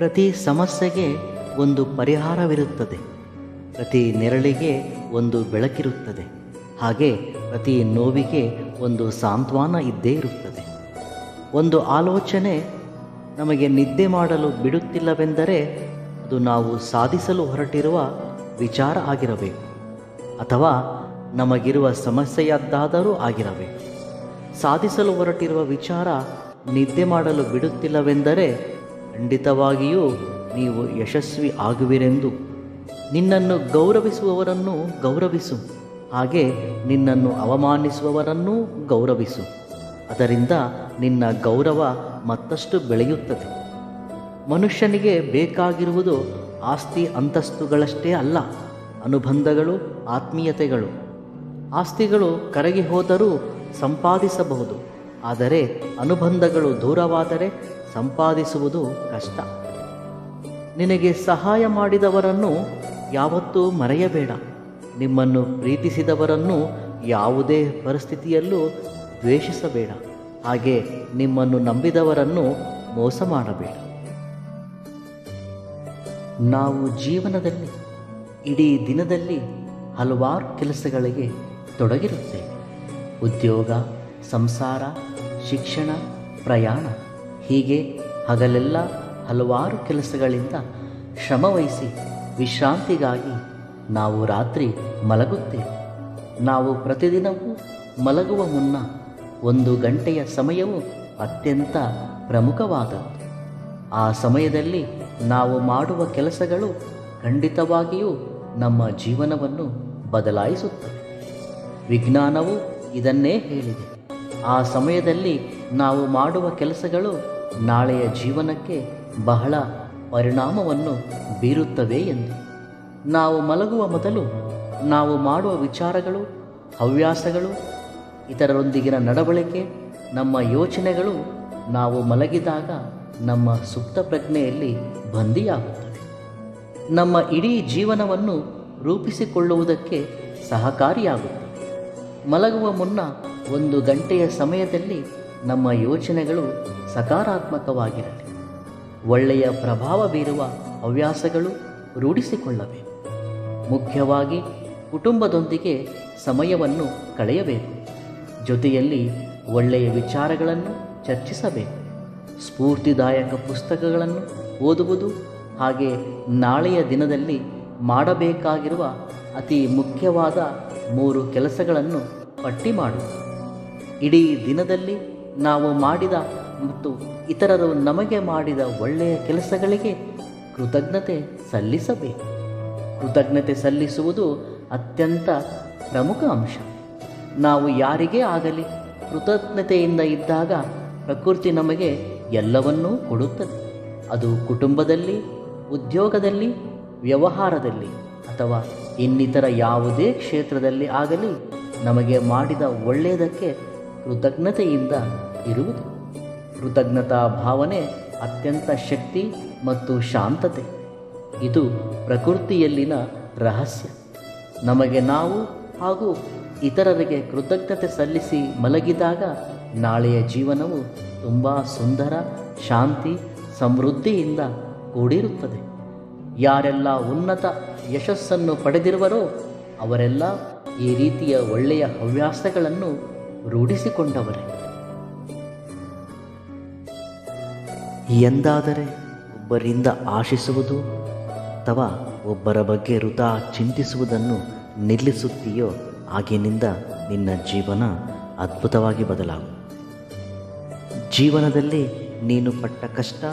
ಪ್ರತಿ ಸಮಸ್ಯೆಗೆ ಒಂದು ಪರಿಹಾರವಿರುತ್ತದೆ, ಪ್ರತಿ ನೆರಳಿಗೆ ಒಂದು ಬೆಳಕಿರುತ್ತದೆ, ಹಾಗೆ ಪ್ರತಿ ನೋವಿಗೆ ಒಂದು ಸಾಂತ್ವನ ಇದ್ದೇ ಇರುತ್ತದೆ. ಒಂದು ಆಲೋಚನೆ ನಮಗೆ ನಿದ್ದೆ ಮಾಡಲು ಬಿಡುತ್ತಿಲ್ಲವೆಂದರೆ ಅದು ನಾವು ಸಾಧಿಸಲು ಹೊರಟಿರುವ ವಿಚಾರ ಆಗಿರಬೇಕು, ಅಥವಾ ನಮಗಿರುವ ಸಮಸ್ಯೆಯದ್ದಾದರೂ ಆಗಿರಬೇಕು. ಸಾಧಿಸಲು ಹೊರಟಿರುವ ವಿಚಾರ ನಿದ್ದೆ ಮಾಡಲು ಬಿಡುತ್ತಿಲ್ಲವೆಂದರೆ ಖಂಡಿತವಾಗಿಯೂ ನೀವು ಯಶಸ್ವಿ ಆಗುವಿರೆಂದು. ನಿನ್ನನ್ನು ಗೌರವಿಸುವವರನ್ನು ಗೌರವಿಸು, ಹಾಗೆ ನಿನ್ನನ್ನು ಅವಮಾನಿಸುವವರನ್ನೂ ಗೌರವಿಸು. ಅದರಿಂದ ನಿನ್ನ ಗೌರವ ಮತ್ತಷ್ಟು ಬೆಳೆಯುತ್ತದೆ. ಮನುಷ್ಯನಿಗೆ ಬೇಕಾಗಿರುವುದು ಆಸ್ತಿ ಅಂತಸ್ತುಗಳಷ್ಟೇ ಅಲ್ಲ, ಅನುಬಂಧಗಳು, ಆತ್ಮೀಯತೆಗಳು. ಆಸ್ತಿಗಳು ಕರಗಿ ಹೋದರೂ ಸಂಪಾದಿಸಬಹುದು, ಆದರೆ ಅನುಬಂಧಗಳು ದೂರವಾದರೆ ಸಂಪಾದಿಸುವುದು ಕಷ್ಟ. ನಿನಗೆ ಸಹಾಯ ಮಾಡಿದವರನ್ನು ಯಾವತ್ತೂ ಮರೆಯಬೇಡ. ನಿಮ್ಮನ್ನು ಪ್ರೀತಿಸಿದವರನ್ನು ಯಾವುದೇ ಪರಿಸ್ಥಿತಿಯಲ್ಲೂ ದ್ವೇಷಿಸಬೇಡ, ಹಾಗೆ ನಿಮ್ಮನ್ನು ನಂಬಿದವರನ್ನು ಮೋಸ ಮಾಡಬೇಡ. ನಾವು ಜೀವನದಲ್ಲಿ ಇಡೀ ದಿನದಲ್ಲಿ ಹಲವಾರು ಕೆಲಸಗಳಿಗೆ ತೊಡಗಿರುತ್ತೇವೆ. ಉದ್ಯೋಗ, ಸಂಸಾರ, ಶಿಕ್ಷಣ, ಪ್ರಯಾಣ, ಹೀಗೆ ಹಗಲೆಲ್ಲ ಹಲವಾರು ಕೆಲಸಗಳಿಂದ ಶ್ರಮವಹಿಸಿ ವಿಶ್ರಾಂತಿಗಾಗಿ ನಾವು ರಾತ್ರಿ ಮಲಗುತ್ತೇವೆ. ನಾವು ಪ್ರತಿದಿನವೂ ಮಲಗುವ ಮುನ್ನ 1 ಗಂಟೆಯ ಸಮಯವು ಅತ್ಯಂತ ಪ್ರಮುಖವಾದದ್ದು. ಆ ಸಮಯದಲ್ಲಿ ನಾವು ಮಾಡುವ ಕೆಲಸಗಳು ಖಂಡಿತವಾಗಿಯೂ ನಮ್ಮ ಜೀವನವನ್ನು ಬದಲಾಯಿಸುತ್ತವೆ. ವಿಜ್ಞಾನವು ಇದನ್ನೇ ಹೇಳಿದೆ. ಆ ಸಮಯದಲ್ಲಿ ನಾವು ಮಾಡುವ ಕೆಲಸಗಳು ನಾಳೆಯ ಜೀವನಕ್ಕೆ ಬಹಳ ಪರಿಣಾಮವನ್ನು ಬೀರುತ್ತವೆ ಎಂದು. ನಾವು ಮಲಗುವ ಮೊದಲು ನಾವು ಮಾಡುವ ವಿಚಾರಗಳು, ಹವ್ಯಾಸಗಳು, ಇತರರೊಂದಿಗಿನ ನಡವಳಿಕೆ, ನಮ್ಮ ಯೋಚನೆಗಳು ನಾವು ಮಲಗಿದಾಗ ನಮ್ಮ ಸುಪ್ತ ಪ್ರಜ್ಞೆಯಲ್ಲಿ ಬಂದಿಯಾಗುತ್ತವೆ. ನಮ್ಮ ಇಡೀ ಜೀವನವನ್ನು ರೂಪಿಸಿಕೊಳ್ಳುವುದಕ್ಕೆ ಸಹಕಾರಿಯಾಗುತ್ತದೆ. ಮಲಗುವ ಮುನ್ನ 1 ಗಂಟೆಯ ಸಮಯದಲ್ಲಿ ನಮ್ಮ ಯೋಚನೆಗಳು ಸಕಾರಾತ್ಮಕವಾಗಿರಲಿ. ಒಳ್ಳೆಯ ಪ್ರಭಾವ ಬೀರುವ ಹವ್ಯಾಸಗಳು ರೂಢಿಸಿಕೊಳ್ಳಬೇಕು. ಮುಖ್ಯವಾಗಿ ಕುಟುಂಬದೊಂದಿಗೆ ಸಮಯವನ್ನು ಕಳೆಯಬೇಕು. ಜೊತೆಯಲ್ಲಿ ಒಳ್ಳೆಯ ವಿಚಾರಗಳನ್ನು ಚರ್ಚಿಸಬೇಕು. ಸ್ಫೂರ್ತಿದಾಯಕ ಪುಸ್ತಕಗಳನ್ನು ಓದುವುದು, ಹಾಗೆ ನಾಳೆಯ ದಿನದಲ್ಲಿ ಮಾಡಬೇಕಾಗಿರುವ ಅತಿ ಮುಖ್ಯವಾದ 3 ಕೆಲಸಗಳನ್ನು ಪಟ್ಟಿ ಮಾಡುವುದು. ಇಡೀ ದಿನದಲ್ಲಿ ನಾವು ಮಾಡಿದ ಮತ್ತು ಇತರರು ನಮಗೆ ಮಾಡಿದ ಒಳ್ಳೆಯ ಕೆಲಸಗಳಿಗೆ ಕೃತಜ್ಞತೆ ಸಲ್ಲಿಸಬೇಕು. ಕೃತಜ್ಞತೆ ಸಲ್ಲಿಸುವುದು ಅತ್ಯಂತ ಪ್ರಮುಖ ಅಂಶ. ನಾವು ಯಾರಿಗೇ ಆಗಲಿ ಕೃತಜ್ಞತೆಯಿಂದ ಇದ್ದಾಗ ಪ್ರಕೃತಿ ನಮಗೆ ಎಲ್ಲವನ್ನೂ ಕೊಡುತ್ತದೆ. ಅದು ಕುಟುಂಬದಲ್ಲಿ, ಉದ್ಯೋಗದಲ್ಲಿ, ವ್ಯವಹಾರದಲ್ಲಿ ಅಥವಾ ಇನ್ನಿತರ ಯಾವುದೇ ಕ್ಷೇತ್ರದಲ್ಲಿ ಆಗಲಿ, ನಮಗೆ ಮಾಡಿದ ಒಳ್ಳೆಯದಕ್ಕೆ ಕೃತಜ್ಞತೆಯಿಂದ ಇರುವುದು. ಕೃತಜ್ಞತಾ ಭಾವನೆ ಅತ್ಯಂತ ಶಕ್ತಿ ಮತ್ತು ಶಾಂತತೆ. ಇದು ಪ್ರಕೃತಿಯಲ್ಲಿನ ರಹಸ್ಯ. ನಮಗೆ ನಾವು ಹಾಗೂ ಇತರರಿಗೆ ಕೃತಜ್ಞತೆ ಸಲ್ಲಿಸಿ ಮಲಗಿದಾಗ ನಾಳೆಯ ಜೀವನವು ತುಂಬ ಸುಂದರ, ಶಾಂತಿ, ಸಮೃದ್ಧಿಯಿಂದ ಕೂಡಿರುತ್ತದೆ. ಯಾರೆಲ್ಲ ಉನ್ನತ ಯಶಸ್ಸನ್ನು ಪಡೆದಿರುವರೋ ಅವರೆಲ್ಲ ಈ ರೀತಿಯ ಒಳ್ಳೆಯ ಹವ್ಯಾಸಗಳನ್ನು ರೂಢಿಸಿಕೊಂಡವರೇ. ಎಂದಾದರೆ ಒಬ್ಬರಿಂದ ಆಶಿಸುವುದು ಅಥವಾ ಒಬ್ಬರ ಬಗ್ಗೆ ವೃಥಾ ಚಿಂತಿಸುವುದನ್ನು ನಿಲ್ಲಿಸುತ್ತೀಯೋ ಆಗಿನಿಂದ ನಿನ್ನ ಜೀವನ ಅದ್ಭುತವಾಗಿ ಬದಲಾಗುವುದು. ಜೀವನದಲ್ಲಿ ನೀನು ಪಟ್ಟ ಕಷ್ಟ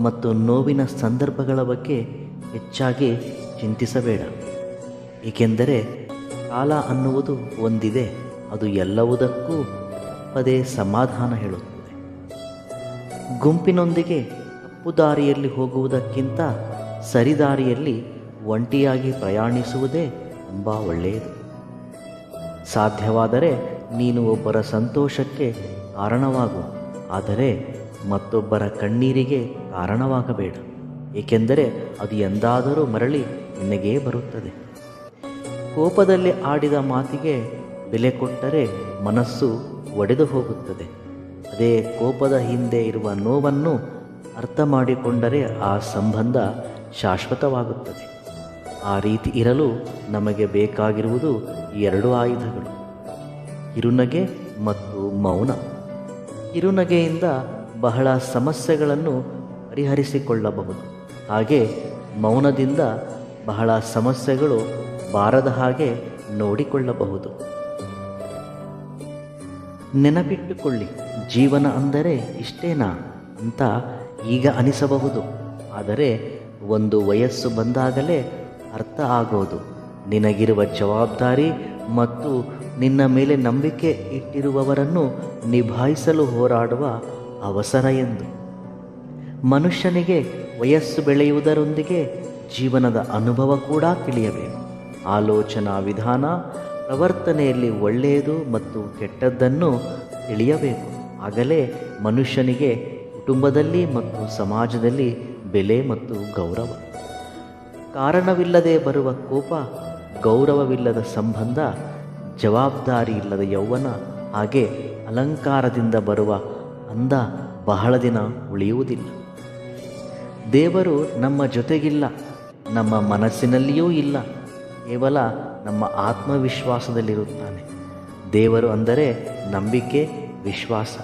ಮತ್ತು ನೋವಿನ ಸಂದರ್ಭಗಳ ಬಗ್ಗೆ ಹೆಚ್ಚಾಗಿ ಚಿಂತಿಸಬೇಡ. ಏಕೆಂದರೆ ಕಾಲ ಅನ್ನುವುದು ಒಂದಿದೆ, ಅದು ಎಲ್ಲವುದಕ್ಕೂ ಪದೇ ಸಮಾಧಾನ ಹೇಳುತ್ತದೆ. ಗುಂಪಿನೊಂದಿಗೆ ತಪ್ಪು ದಾರಿಯಲ್ಲಿ ಹೋಗುವುದಕ್ಕಿಂತ ಸರಿದಾರಿಯಲ್ಲಿ ಒಂಟಿಯಾಗಿ ಪ್ರಯಾಣಿಸುವುದೇ ತುಂಬ ಒಳ್ಳೆಯದು. ಸಾಧ್ಯವಾದರೆ ನೀನು ಒಬ್ಬರ ಸಂತೋಷಕ್ಕೆ ಕಾರಣವಾಗು, ಆದರೆ ಮತ್ತೊಬ್ಬರ ಕಣ್ಣೀರಿಗೆ ಕಾರಣವಾಗಬೇಡ. ಏಕೆಂದರೆ ಅದು ಎಂದಾದರೂ ಮರಳಿ ನಿನಗೇ ಬರುತ್ತದೆ. ಕೋಪದಲ್ಲಿ ಆಡಿದ ಮಾತಿಗೆ ಬೆಲೆ ಕೊಟ್ಟರೆ ಮನಸ್ಸು ಒಡೆದು ಹೋಗುತ್ತದೆ. ಅದೇ ಕೋಪದ ಹಿಂದೆ ಇರುವ ನೋವನ್ನು ಅರ್ಥ ಮಾಡಿಕೊಂಡರೆ ಆ ಸಂಬಂಧ ಶಾಶ್ವತವಾಗುತ್ತದೆ. ಆ ರೀತಿ ಇರಲು ನಮಗೆ ಬೇಕಾಗಿರುವುದು ಎರಡು ಆಯುಧಗಳು: ಕಿರುನಗೆ ಮತ್ತು ಮೌನ. ಕಿರುನಗೆಯಿಂದ ಬಹಳ ಸಮಸ್ಯೆಗಳನ್ನು ಪರಿಹರಿಸಿಕೊಳ್ಳಬಹುದು. ಹಾಗೆ ಮೌನದಿಂದ ಬಹಳ ಸಮಸ್ಯೆಗಳು ಬಾರದ ಹಾಗೆ ನೋಡಿಕೊಳ್ಳಬಹುದು. ನೆನಪಿಟ್ಟುಕೊಳ್ಳಿ, ಜೀವನ ಅಂದರೆ ಇಷ್ಟೇನಾ ಅಂತ ಈಗ ಅನಿಸಬಹುದು. ಆದರೆ ಒಂದು ವಯಸ್ಸು ಬಂದಾಗಲೇ ಅರ್ಥ ಆಗೋದು ನಿನಗಿರುವ ಜವಾಬ್ದಾರಿ ಮತ್ತು ನಿನ್ನ ಮೇಲೆ ನಂಬಿಕೆ ಇಟ್ಟಿರುವವರನ್ನು ನಿಭಾಯಿಸಲು ಹೋರಾಡುವ ಅವಸರ ಎಂದು. ಮನುಷ್ಯನಿಗೆ ವಯಸ್ಸು ಬೆಳೆಯುವುದರೊಂದಿಗೆ ಜೀವನದ ಅನುಭವ ಕೂಡ ತಿಳಿಯಬೇಕು. ಆಲೋಚನಾ ವಿಧಾನ, ಪ್ರವರ್ತನೆಯಲ್ಲಿ ಒಳ್ಳೆಯದು ಮತ್ತು ಕೆಟ್ಟದ್ದನ್ನು ತಿಳಿಯಬೇಕು. ಆಗಲೇ ಮನುಷ್ಯನಿಗೆ ಕುಟುಂಬದಲ್ಲಿ ಮತ್ತು ಸಮಾಜದಲ್ಲಿ ಬೆಲೆ ಮತ್ತು ಗೌರವ. ಕಾರಣವಿಲ್ಲದೆ ಬರುವ ಕೋಪ, ಗೌರವವಿಲ್ಲದ ಸಂಬಂಧ, ಜವಾಬ್ದಾರಿ ಇಲ್ಲದ ಯೌವನ, ಹಾಗೆ ಅಲಂಕಾರದಿಂದ ಬರುವ ಅಂದ ಬಹಳ ದಿನ ಉಳಿಯುವುದಿಲ್ಲ. ದೇವರು ನಮ್ಮ ಜೊತೆಗಿಲ್ಲ, ನಮ್ಮ ಮನಸ್ಸಿನಲ್ಲಿಯೂ ಇಲ್ಲ, ಕೇವಲ ನಮ್ಮ ಆತ್ಮವಿಶ್ವಾಸದಲ್ಲಿರುತ್ತಾನೆ. ದೇವರು ಅಂದರೆ ನಂಬಿಕೆ, ವಿಶ್ವಾಸ.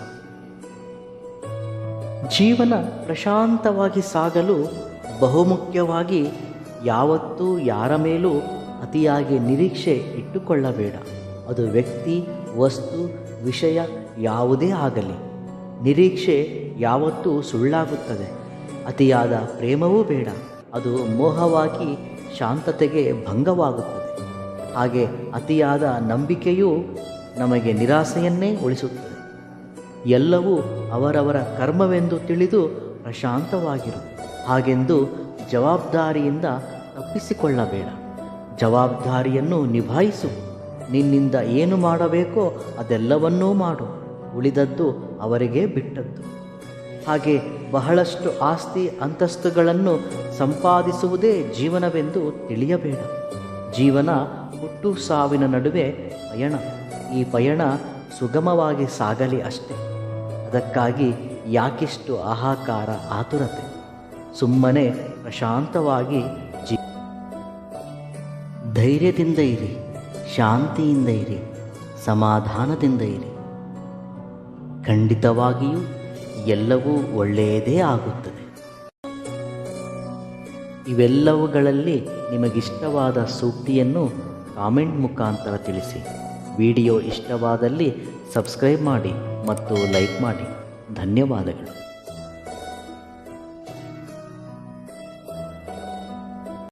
ಜೀವನ ಪ್ರಶಾಂತವಾಗಿ ಸಾಗಲು ಬಹುಮುಖ್ಯವಾಗಿ ಯಾವತ್ತೂ ಯಾರ ಮೇಲೂ ಅತಿಯಾಗಿ ನಿರೀಕ್ಷೆ ಇಟ್ಟುಕೊಳ್ಳಬೇಡ. ಅದು ವ್ಯಕ್ತಿ, ವಸ್ತು, ವಿಷಯ ಯಾವುದೇ ಆಗಲಿ. ನಿರೀಕ್ಷೆ ಯಾವತ್ತೂ ಸುಳ್ಳಾಗುತ್ತದೆ. ಅತಿಯಾದ ಪ್ರೇಮವೂ ಬೇಡ, ಅದು ಮೋಹವಾಗಿ ಶಾಂತತೆಗೆ ಭಂಗವಾಗುತ್ತದೆ. ಹಾಗೆ ಅತಿಯಾದ ನಂಬಿಕೆಯೂ ನಮಗೆ ನಿರಾಸೆಯನ್ನೇ ಉಳಿಸುತ್ತದೆ. ಎಲ್ಲವೂ ಅವರವರ ಕರ್ಮವೆಂದು ತಿಳಿದು ಪ್ರಶಾಂತವಾಗಿರು. ಹಾಗೆಂದು ಜವಾಬ್ದಾರಿಯಿಂದ ತಪ್ಪಿಸಿಕೊಳ್ಳಬೇಡ. ಜವಾಬ್ದಾರಿಯನ್ನು ನಿಭಾಯಿಸು. ನಿನ್ನಿಂದ ಏನು ಮಾಡಬೇಕೋ ಅದೆಲ್ಲವನ್ನೂ ಮಾಡು. ಉಳಿದದ್ದು ಅವರಿಗೆ ಬಿಟ್ಟದ್ದು. ಹಾಗೆ ಬಹಳಷ್ಟು ಆಸ್ತಿ ಅಂತಸ್ತುಗಳನ್ನು ಸಂಪಾದಿಸುವುದೇ ಜೀವನವೆಂದು ತಿಳಿಯಬೇಡ. ಜೀವನ ಹುಟ್ಟು ಸಾವಿನ ನಡುವೆ ಪಯಣ. ಈ ಪಯಣ ಸುಗಮವಾಗಿ ಸಾಗಲಿ ಅಷ್ಟೇ. ಅದಕ್ಕಾಗಿ ಯಾಕಿಷ್ಟು ಹಾಹಾಕಾರ, ಆತುರತೆ? ಸುಮ್ಮನೆ ಪ್ರಶಾಂತವಾಗಿ ಧೈರ್ಯದಿಂದ ಇರಿ, ಶಾಂತಿಯಿಂದ ಇರಿ, ಸಮಾಧಾನದಿಂದ ಇರಿ. ಖಂಡಿತವಾಗಿಯೂ ಎಲ್ಲವೂ ಒಳ್ಳೆಯದೇ ಆಗುತ್ತದೆ. ಇವೆಲ್ಲವುಗಳಲ್ಲಿ ನಿಮಗಿಷ್ಟವಾದ ಸೂಕ್ತಿಯನ್ನು ಕಾಮೆಂಟ್ ಮುಖಾಂತರ ತಿಳಿಸಿ. ವಿಡಿಯೋ ಇಷ್ಟವಾದಲ್ಲಿ ಸಬ್ಸ್ಕ್ರೈಬ್ ಮಾಡಿ ಮತ್ತು ಲೈಕ್ ಮಾಡಿ. ಧನ್ಯವಾದಗಳು.